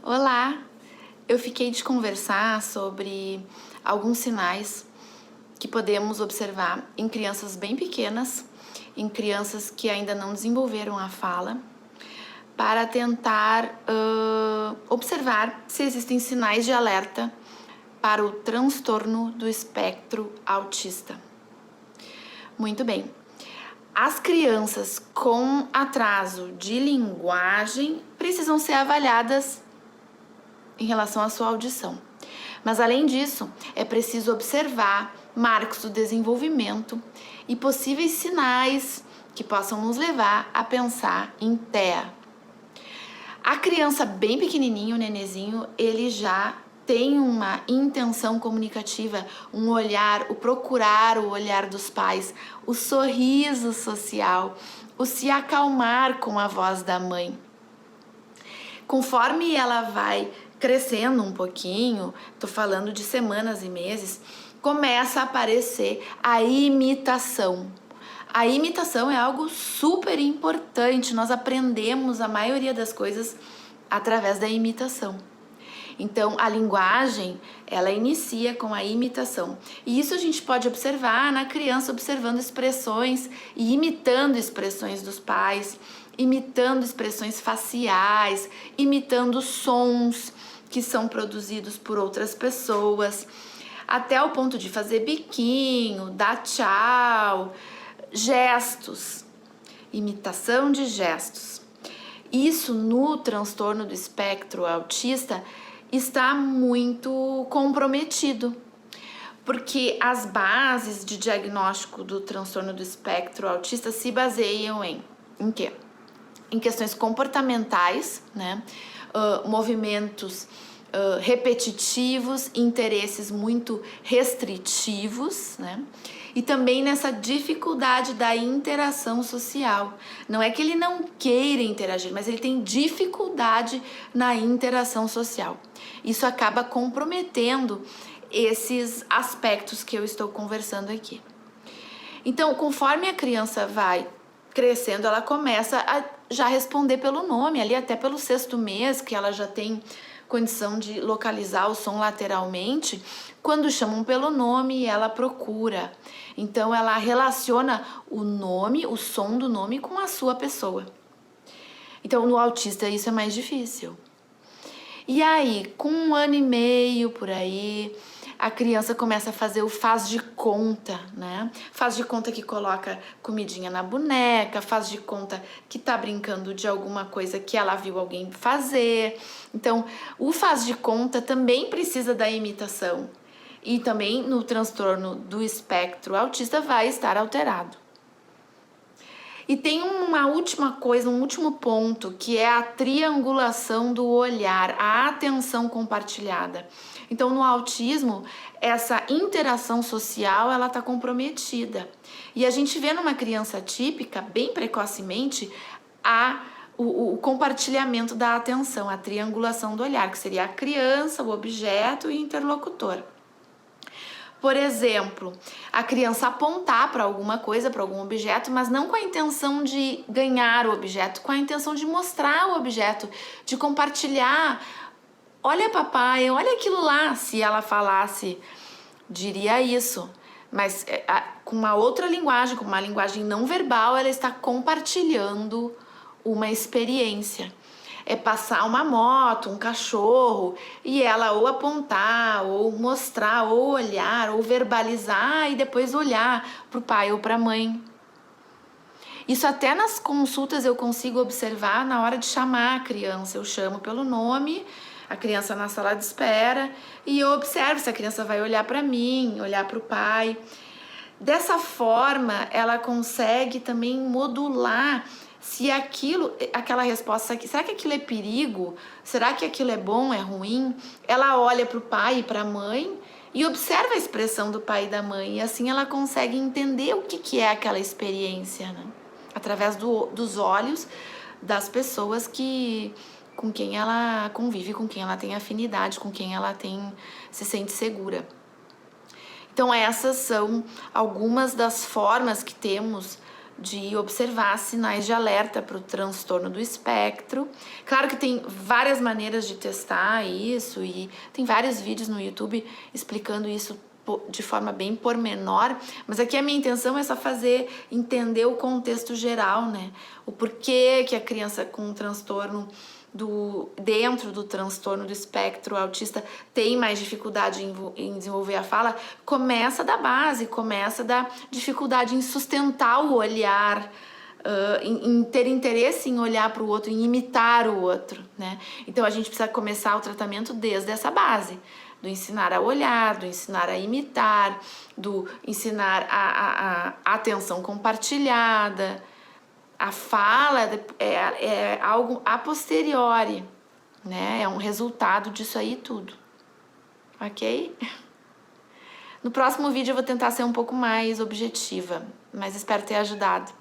Olá! Eu fiquei de conversar sobre alguns sinais que podemos observar em crianças bem pequenas, em crianças que ainda não desenvolveram a fala, para tentar observar se existem sinais de alerta para o transtorno do espectro autista. Muito bem. As crianças com atraso de linguagem precisam ser avaliadas em relação à sua audição. Mas além disso, é preciso observar marcos do desenvolvimento e possíveis sinais que possam nos levar a pensar em TEA. A criança bem pequenininho, o nenezinho, ele já tem uma intenção comunicativa, um olhar, o procurar o olhar dos pais, o sorriso social, o se acalmar com a voz da mãe. Conforme ela vai crescendo um pouquinho, tô falando de semanas e meses, começa a aparecer a imitação. A imitação é algo super importante, nós aprendemos a maioria das coisas através da imitação. Então, a linguagem, ela inicia com a imitação. E isso a gente pode observar na criança observando expressões e imitando expressões dos pais, imitando expressões faciais, imitando sons que são produzidos por outras pessoas, até o ponto de fazer biquinho, dar tchau, gestos, imitação de gestos. Isso no transtorno do espectro autista está muito comprometido, porque as bases de diagnóstico do transtorno do espectro autista se baseiam em quê? Em questões comportamentais, né? Movimentos repetitivos, interesses muito restritivos, né? E também nessa dificuldade da interação social. Não é que ele não queira interagir, mas ele tem dificuldade na interação social. Isso acaba comprometendo esses aspectos que eu estou conversando aqui. Então, conforme a criança vai crescendo, ela começa a já responder pelo nome, ali até pelo 6º mês, que ela já tem condição de localizar o som lateralmente. Quando chamam pelo nome, ela procura. Então, ela relaciona o nome, o som do nome com a sua pessoa. Então, no autista, isso é mais difícil. E aí, com 1 ano e meio, por aí, a criança começa a fazer o faz de conta, né? Faz de conta que coloca comidinha na boneca, faz de conta que tá brincando de alguma coisa que ela viu alguém fazer. Então, o faz de conta também precisa da imitação. E também no transtorno do espectro autista vai estar alterado. E tem uma última coisa, um último ponto, que é a triangulação do olhar, a atenção compartilhada. Então, no autismo, essa interação social, ela está comprometida. E a gente vê numa criança típica, bem precocemente, o compartilhamento da atenção, a triangulação do olhar, que seria a criança, o objeto e o interlocutor. Por exemplo, a criança apontar para alguma coisa, para algum objeto, mas não com a intenção de ganhar o objeto, com a intenção de mostrar o objeto, de compartilhar. Olha, papai, olha aquilo lá. Se ela falasse, diria isso. Mas com uma outra linguagem, com uma linguagem não verbal, ela está compartilhando uma experiência. É passar uma moto, um cachorro, e ela ou apontar, ou mostrar, ou olhar, ou verbalizar e depois olhar para o pai ou para a mãe. Isso até nas consultas eu consigo observar na hora de chamar a criança. Eu chamo pelo nome, a criança na sala de espera, e eu observo se a criança vai olhar para mim, olhar para o pai. Dessa forma, ela consegue também modular se aquela resposta, será que aquilo é perigo? Será que aquilo é bom, é ruim? Ela olha para o pai e para a mãe e observa a expressão do pai e da mãe. E assim ela consegue entender o que é aquela experiência, né? Através dos olhos das pessoas com quem ela convive, com quem ela tem afinidade, com quem ela se sente segura. Então essas são algumas das formas que temos de observar sinais de alerta para o transtorno do espectro. Claro que tem várias maneiras de testar isso e tem vários vídeos no YouTube explicando isso de forma bem pormenor, mas aqui a minha intenção é só fazer entender o contexto geral, né? O porquê que a criança com transtorno dentro do transtorno do espectro autista tem mais dificuldade em desenvolver a fala, começa da base, começa da dificuldade em sustentar o olhar, em ter interesse em olhar para o outro, em imitar o outro, né? Então a gente precisa começar o tratamento desde essa base, do ensinar a olhar, do ensinar a imitar, do ensinar a atenção compartilhada. A fala é algo a posteriori, né? É um resultado disso aí tudo, ok? No próximo vídeo eu vou tentar ser um pouco mais objetiva, mas espero ter ajudado.